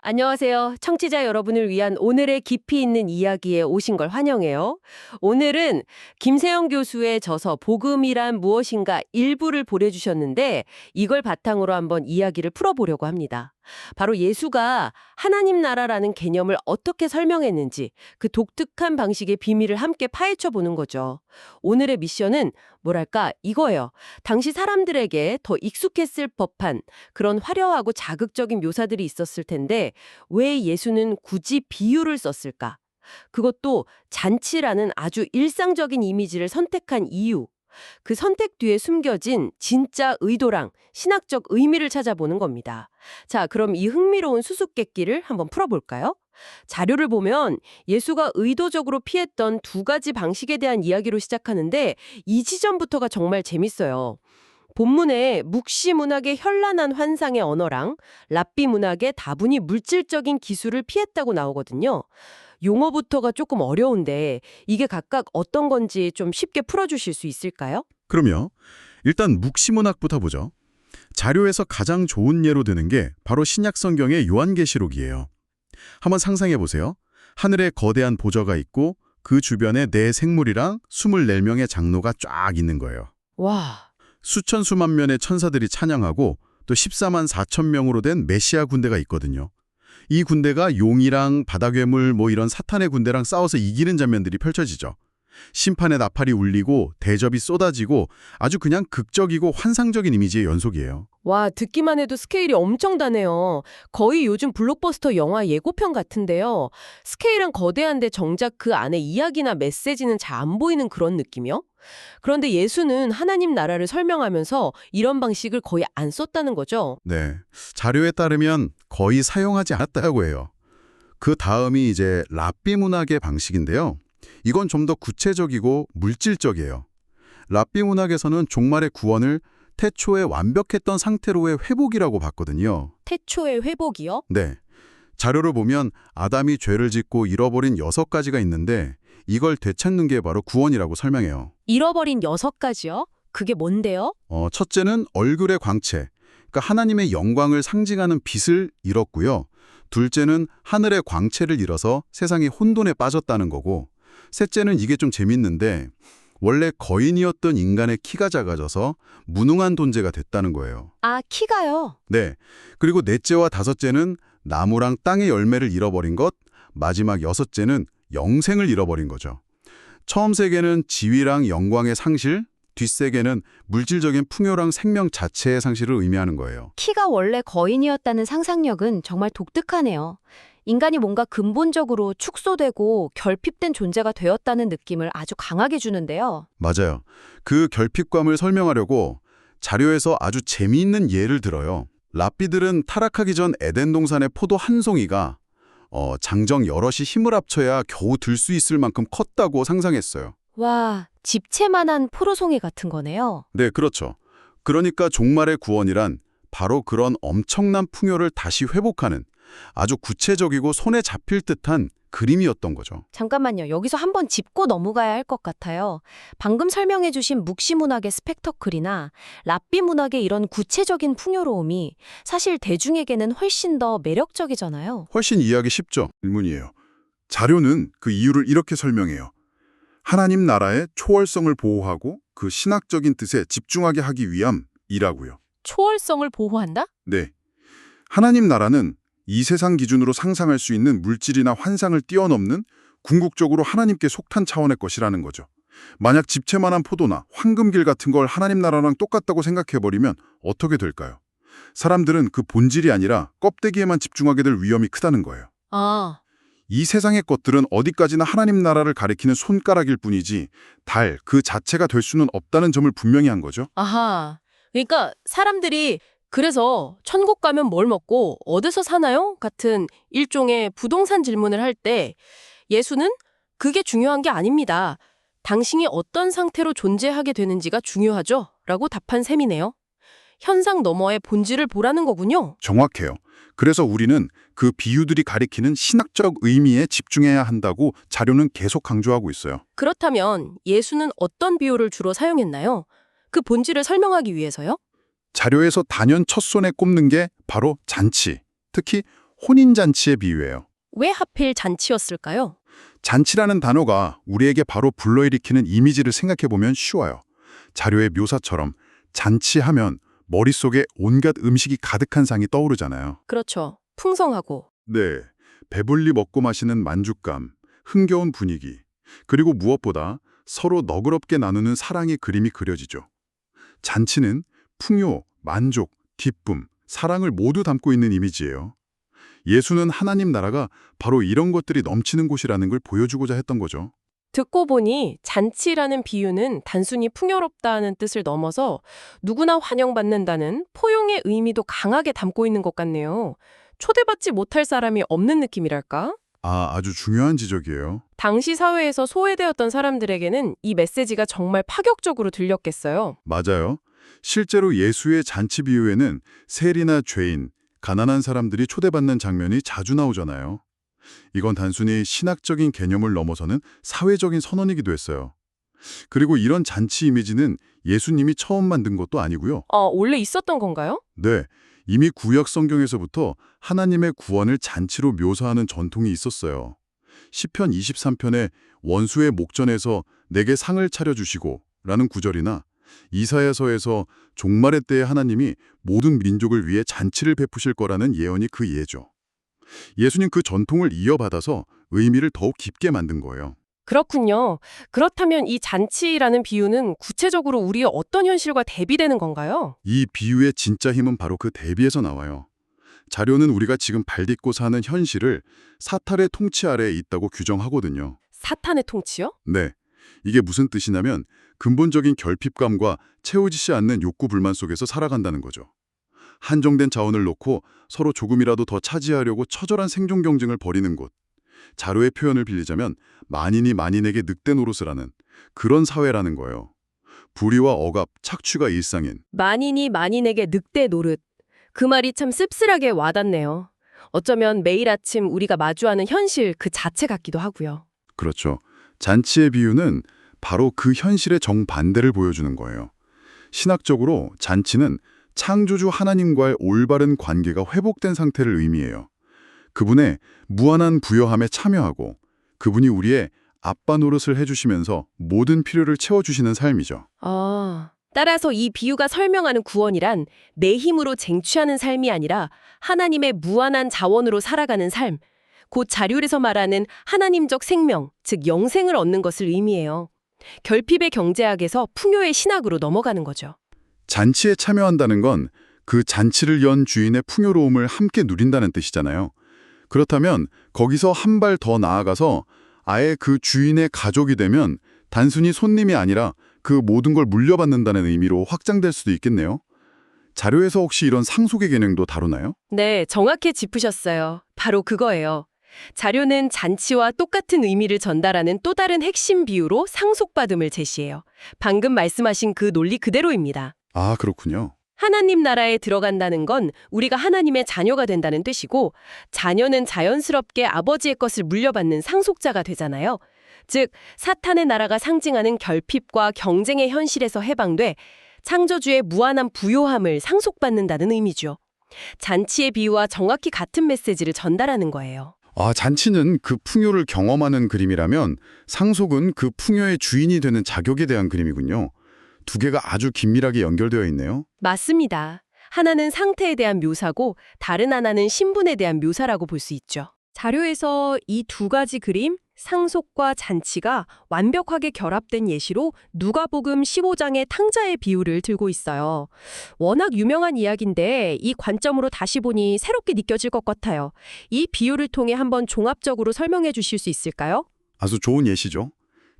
안녕하세요. 청취자 여러분을 위한 오늘의 깊이 있는 이야기에 오신 걸 환영해요. 오늘은 김세영 교수의 저서 복음이란 무엇인가 일부를 보내주셨는데 이걸 바탕으로 한번 이야기를 풀어보려고 합니다. 바로 예수가 하나님 나라라는 개념을 어떻게 설명했는지 그 독특한 방식의 비밀을 함께 파헤쳐 보는 거죠. 오늘의 미션은 뭐랄까 이거예요. 당시 사람들에게 더 익숙했을 법한 그런 화려하고 자극적인 묘사들이 있었을 텐데 왜 예수는 굳이 비유를 썼을까? 그것도 잔치라는 아주 일상적인 이미지를 선택한 이유. 그 선택 뒤에 숨겨진 진짜 의도랑 신학적 의미를 찾아보는 겁니다. 자, 그럼 이 흥미로운 수수께끼를 한번 풀어볼까요? 자료를 보면 예수가 의도적으로 피했던 두 가지 방식에 대한 이야기로 시작하는데 이 지점부터가 정말 재밌어요. 본문에 묵시 문학의 현란한 환상의 언어랑 랍비 문학의 다분히 물질적인 기술을 피했다고 나오거든요. 용어부터가 조금 어려운데 이게 각각 어떤 건지 좀 쉽게 풀어주실 수 있을까요? 그럼요. 일단 묵시문학부터 보죠. 자료에서 가장 좋은 예로 드는 게 바로 신약 성경의 요한계시록이에요. 한번 상상해 보세요. 하늘에 거대한 보좌가 있고 그 주변에 네 생물이랑 24명의 장로가 쫙 있는 거예요. 와, 수천 수만 명의 천사들이 찬양하고 또 14만 4천 명으로 된 메시아 군대가 있거든요. 이 군대가 용이랑 바다괴물 이런 사탄의 군대랑 싸워서 이기는 장면들이 펼쳐지죠. 심판의 나팔이 울리고 대접이 쏟아지고 아주 그냥 극적이고 환상적인 이미지의 연속이에요. 와, 듣기만 해도 스케일이 엄청 다네요. 거의 요즘 블록버스터 영화 예고편 같은데요. 스케일은 거대한데 정작 그 안에 이야기나 메시지는 잘 안 보이는 그런 느낌이요? 그런데 예수는 하나님 나라를 설명하면서 이런 방식을 거의 안 썼다는 거죠. 네, 자료에 따르면 거의 사용하지 않았다고 해요. 그 다음이 이제 랍비 문학의 방식인데요. 이건 좀 더 구체적이고 물질적이에요. 랍비 문학에서는 종말의 구원을 태초에 완벽했던 상태로의 회복이라고 봤거든요. 태초의 회복이요? 네, 자료를 보면 아담이 죄를 짓고 잃어버린 6가지가 있는데 이걸 되찾는 게 바로 구원이라고 설명해요. 잃어버린 6가지요? 그게 뭔데요? 첫째는 얼굴의 광채, 그러니까 하나님의 영광을 상징하는 빛을 잃었고요. 둘째는 하늘의 광채를 잃어서 세상이 혼돈에 빠졌다는 거고, 셋째는 이게 좀 재밌는데 원래 거인이었던 인간의 키가 작아져서 무능한 존재가 됐다는 거예요. 아, 키가요? 네, 그리고 넷째와 다섯째는 나무랑 땅의 열매를 잃어버린 것, 마지막 여섯째는 영생을 잃어버린 거죠. 처음 세 개는 지위랑 영광의 상실, 뒷세 개는 물질적인 풍요랑 생명 자체의 상실을 의미하는 거예요. 키가 원래 거인이었다는 상상력은 정말 독특하네요. 인간이 뭔가 근본적으로 축소되고 결핍된 존재가 되었다는 느낌을 아주 강하게 주는데요. 맞아요. 그 결핍감을 설명하려고 자료에서 아주 재미있는 예를 들어요. 랍비들은 타락하기 전 에덴 동산의 포도 한 송이가 장정 여럿이 힘을 합쳐야 겨우 들 수 있을 만큼 컸다고 상상했어요. 와, 집채만한 포로송이 같은 거네요. 네, 그렇죠. 그러니까 종말의 구원이란 바로 그런 엄청난 풍요를 다시 회복하는 아주 구체적이고 손에 잡힐 듯한 그림이었던 거죠. 잠깐만요. 여기서 한번 짚고 넘어가야 할 것 같아요. 방금 설명해 주신 묵시 문학의 스펙터클이나 랍비 문학의 이런 구체적인 풍요로움이 사실 대중에게는 훨씬 더 매력적이잖아요. 훨씬 이해하기 쉽죠? 질문이에요. 자료는 그 이유를 이렇게 설명해요. 하나님 나라의 초월성을 보호하고 그 신학적인 뜻에 집중하게 하기 위함이라고요. 초월성을 보호한다? 네. 하나님 나라는 이 세상 기준으로 상상할 수 있는 물질이나 환상을 뛰어넘는 궁극적으로 하나님께 속한 차원의 것이라는 거죠. 만약 집채만한 포도나 황금길 같은 걸 하나님 나라랑 똑같다고 생각해버리면 어떻게 될까요? 사람들은 그 본질이 아니라 껍데기에만 집중하게 될 위험이 크다는 거예요. 아, 이 세상의 것들은 어디까지나 하나님 나라를 가리키는 손가락일 뿐이지 달 그 자체가 될 수는 없다는 점을 분명히 한 거죠. 아하. 그러니까 사람들이 그래서 천국 가면 뭘 먹고 어디서 사나요? 같은 일종의 부동산 질문을 할 때 예수는 그게 중요한 게 아닙니다. 당신이 어떤 상태로 존재하게 되는지가 중요하죠? 라고 답한 셈이네요. 현상 너머의 본질을 보라는 거군요. 정확해요. 그래서 우리는 그 비유들이 가리키는 신학적 의미에 집중해야 한다고 자료는 계속 강조하고 있어요. 그렇다면 예수는 어떤 비유를 주로 사용했나요? 그 본질을 설명하기 위해서요? 자료에서 단연 첫손에 꼽는 게 바로 잔치, 특히 혼인잔치의 비유예요. 왜 하필 잔치였을까요? 잔치라는 단어가 우리에게 바로 불러일으키는 이미지를 생각해보면 쉬워요. 자료의 묘사처럼 잔치하면 머릿속에 온갖 음식이 가득한 상이 떠오르잖아요. 그렇죠. 풍성하고. 네, 배불리 먹고 마시는 만족감, 흥겨운 분위기, 그리고 무엇보다 서로 너그럽게 나누는 사랑의 그림이 그려지죠. 잔치는 풍요, 만족, 기쁨, 사랑을 모두 담고 있는 이미지예요. 예수는 하나님 나라가 바로 이런 것들이 넘치는 곳이라는 걸 보여주고자 했던 거죠. 듣고 보니 잔치라는 비유는 단순히 풍요롭다는 뜻을 넘어서 누구나 환영받는다는 포용의 의미도 강하게 담고 있는 것 같네요. 초대받지 못할 사람이 없는 느낌이랄까? 아주 중요한 지적이에요. 당시 사회에서 소외되었던 사람들에게는 이 메시지가 정말 파격적으로 들렸겠어요. 맞아요. 실제로 예수의 잔치 비유에는 세리나 죄인, 가난한 사람들이 초대받는 장면이 자주 나오잖아요. 이건 단순히 신학적인 개념을 넘어서는 사회적인 선언이기도 했어요. 그리고 이런 잔치 이미지는 예수님이 처음 만든 것도 아니고요. 원래 있었던 건가요? 네, 이미 구약 성경에서부터 하나님의 구원을 잔치로 묘사하는 전통이 있었어요. 시편 23편에 원수의 목전에서 내게 상을 차려주시고 라는 구절이나 이사야서에서 종말의 때에 하나님이 모든 민족을 위해 잔치를 베푸실 거라는 예언이 그 예죠. 예수님 그 전통을 이어받아서 의미를 더욱 깊게 만든 거예요. 그렇군요. 그렇다면 이 잔치라는 비유는 구체적으로 우리의 어떤 현실과 대비되는 건가요? 이 비유의 진짜 힘은 바로 그 대비에서 나와요. 자료는 우리가 지금 발딛고 사는 현실을 사탄의 통치 아래에 있다고 규정하거든요. 사탄의 통치요? 네, 이게 무슨 뜻이냐면 근본적인 결핍감과 채워지지 않는 욕구 불만 속에서 살아간다는 거죠. 한정된 자원을 놓고 서로 조금이라도 더 차지하려고 처절한 생존 경쟁을 벌이는 곳. 자료의 표현을 빌리자면 만인이 만인에게 늑대 노릇을 하는 그런 사회라는 거예요. 불의와 억압, 착취가 일상인. 만인이 만인에게 늑대 노릇. 그 말이 참 씁쓸하게 와닿네요. 어쩌면 매일 아침 우리가 마주하는 현실 그 자체 같기도 하고요. 그렇죠. 잔치의 비유는 바로 그 현실의 정반대를 보여주는 거예요. 신학적으로 잔치는 창조주 하나님과의 올바른 관계가 회복된 상태를 의미해요. 그분의 무한한 부여함에 참여하고 그분이 우리의 아빠 노릇을 해주시면서 모든 필요를 채워주시는 삶이죠. 따라서 이 비유가 설명하는 구원이란 내 힘으로 쟁취하는 삶이 아니라 하나님의 무한한 자원으로 살아가는 삶, 곧 자률에서 말하는 하나님적 생명, 즉 영생을 얻는 것을 의미해요. 결핍의 경제학에서 풍요의 신학으로 넘어가는 거죠. 잔치에 참여한다는 건 그 잔치를 연 주인의 풍요로움을 함께 누린다는 뜻이잖아요. 그렇다면 거기서 한 발 더 나아가서 아예 그 주인의 가족이 되면 단순히 손님이 아니라 그 모든 걸 물려받는다는 의미로 확장될 수도 있겠네요. 자료에서 혹시 이런 상속의 개념도 다루나요? 네, 정확히 짚으셨어요. 바로 그거예요. 자료는 잔치와 똑같은 의미를 전달하는 또 다른 핵심 비유로 상속받음을 제시해요. 방금 말씀하신 그 논리 그대로입니다. 아, 그렇군요. 하나님 나라에 들어간다는 건 우리가 하나님의 자녀가 된다는 뜻이고, 자녀는 자연스럽게 아버지의 것을 물려받는 상속자가 되잖아요. 즉, 사탄의 나라가 상징하는 결핍과 경쟁의 현실에서 해방돼 창조주의 무한한 부요함을 상속받는다는 의미죠. 잔치의 비유와 정확히 같은 메시지를 전달하는 거예요. 잔치는 그 풍요를 경험하는 그림이라면 상속은 그 풍요의 주인이 되는 자격에 대한 그림이군요. 두 개가 아주 긴밀하게 연결되어 있네요. 맞습니다. 하나는 상태에 대한 묘사고 다른 하나는 신분에 대한 묘사라고 볼 수 있죠. 자료에서 이 두 가지 그림, 상속과 잔치가 완벽하게 결합된 예시로 누가복음 15장의 탕자의 비유를 들고 있어요. 워낙 유명한 이야기인데 이 관점으로 다시 보니 새롭게 느껴질 것 같아요. 이 비유를 통해 한번 종합적으로 설명해 주실 수 있을까요? 아주 좋은 예시죠.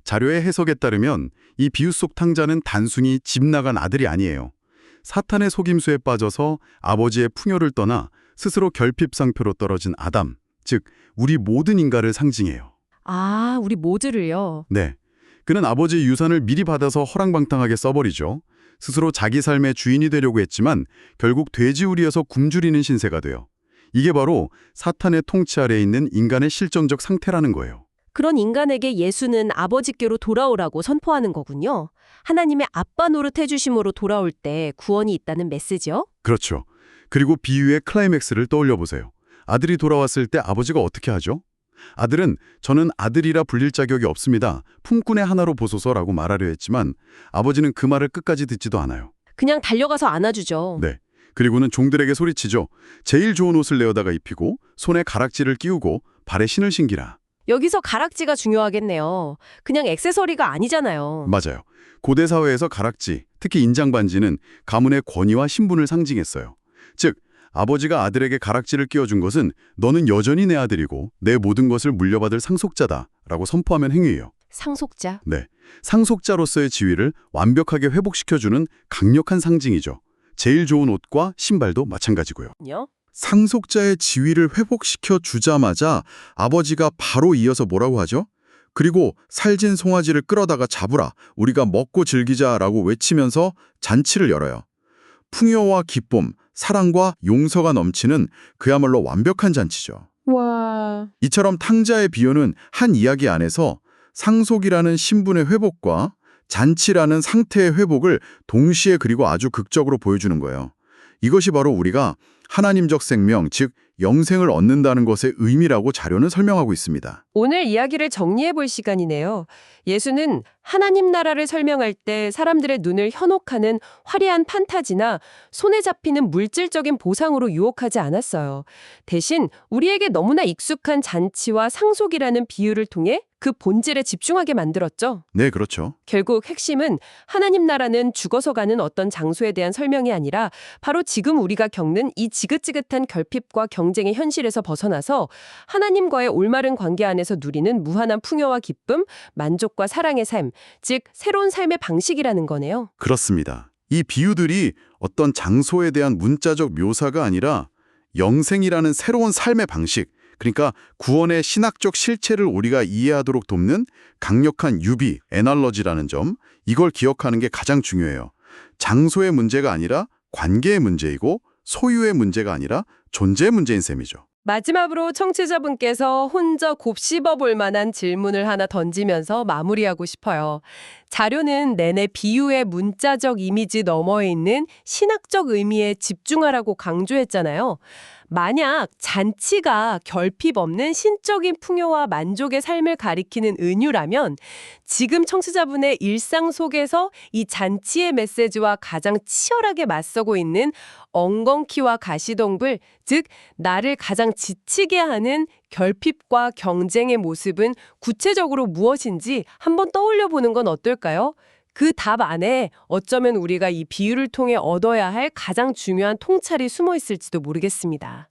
자료의 해석에 따르면 이 비유 속 탕자는 단순히 집 나간 아들이 아니에요. 사탄의 속임수에 빠져서 아버지의 풍요를 떠나 스스로 결핍 상표로 떨어진 아담, 즉 우리 모든 인간을 상징해요. 우리 모두를요. 네, 그는 아버지의 유산을 미리 받아서 허랑방탕하게 써버리죠. 스스로 자기 삶의 주인이 되려고 했지만 결국 돼지우리여서 굶주리는 신세가 돼요. 이게 바로 사탄의 통치 아래에 있는 인간의 실정적 상태라는 거예요. 그런 인간에게 예수는 아버지께로 돌아오라고 선포하는 거군요. 하나님의 아빠 노릇 해주심으로 돌아올 때 구원이 있다는 메시지요? 그렇죠. 그리고 비유의 클라이맥스를 떠올려 보세요. 아들이 돌아왔을 때 아버지가 어떻게 하죠? 아들은 저는 아들이라 불릴 자격이 없습니다. 품꾼의 하나로 보소서라고 말하려 했지만 아버지는 그 말을 끝까지 듣지도 않아요. 그냥 달려가서 안아주죠. 네. 그리고는 종들에게 소리치죠. 제일 좋은 옷을 내어다가 입히고 손에 가락지를 끼우고 발에 신을 신기라. 여기서 가락지가 중요하겠네요. 그냥 액세서리가 아니잖아요. 맞아요. 고대 사회에서 가락지, 특히 인장반지는 가문의 권위와 신분을 상징했어요. 즉, 아버지가 아들에게 가락지를 끼워준 것은 너는 여전히 내 아들이고 내 모든 것을 물려받을 상속자다라고 선포하면 행위예요. 상속자. 네, 상속자로서의 지위를 완벽하게 회복시켜주는 강력한 상징이죠. 제일 좋은 옷과 신발도 마찬가지고요. 상속자의 지위를 회복시켜 주자마자 아버지가 바로 이어서 뭐라고 하죠? 그리고 살진 송아지를 끌어다가 잡으라, 우리가 먹고 즐기자라고 외치면서 잔치를 열어요. 풍요와 기쁨, 사랑과 용서가 넘치는 그야말로 완벽한 잔치죠. 와. 이처럼 탕자의 비유는 한 이야기 안에서 상속이라는 신분의 회복과 잔치라는 상태의 회복을 동시에 그리고 아주 극적으로 보여주는 거예요. 이것이 바로 우리가 하나님적 생명, 즉 영생을 얻는다는 것의 의미라고 자료는 설명하고 있습니다. 오늘 이야기를 정리해 볼 시간이네요. 예수는 하나님 나라를 설명할 때 사람들의 눈을 현혹하는 화려한 판타지나 손에 잡히는 물질적인 보상으로 유혹하지 않았어요. 대신 우리에게 너무나 익숙한 잔치와 상속이라는 비유를 통해 그 본질에 집중하게 만들었죠. 네, 그렇죠. 결국 핵심은 하나님 나라는 죽어서 가는 어떤 장소에 대한 설명이 아니라 바로 지금 우리가 겪는 이 지긋지긋한 결핍과 경쟁의 현실에서 벗어나서 하나님과의 올바른 관계 안에서 누리는 무한한 풍요와 기쁨, 만족과 사랑의 삶, 즉 새로운 삶의 방식이라는 거네요. 그렇습니다. 이 비유들이 어떤 장소에 대한 문자적 묘사가 아니라 영생이라는 새로운 삶의 방식, 그러니까 구원의 신학적 실체를 우리가 이해하도록 돕는 강력한 유비, 애널러지라는 점, 이걸 기억하는 게 가장 중요해요. 장소의 문제가 아니라 관계의 문제이고 소유의 문제가 아니라 존재의 문제인 셈이죠. 마지막으로 청취자분께서 혼자 곱씹어 볼 만한 질문을 하나 던지면서 마무리하고 싶어요. 자료는 내내 비유의 문자적 이미지 너머에 있는 신학적 의미에 집중하라고 강조했잖아요. 만약 잔치가 결핍 없는 신적인 풍요와 만족의 삶을 가리키는 은유라면 지금 청취자분의 일상 속에서 이 잔치의 메시지와 가장 치열하게 맞서고 있는 엉겅퀴와 가시동불, 즉 나를 가장 지치게 하는 결핍과 경쟁의 모습은 구체적으로 무엇인지 한번 떠올려 보는 건 어떨까요? 그 답 안에 어쩌면 우리가 이 비유를 통해 얻어야 할 가장 중요한 통찰이 숨어 있을지도 모르겠습니다.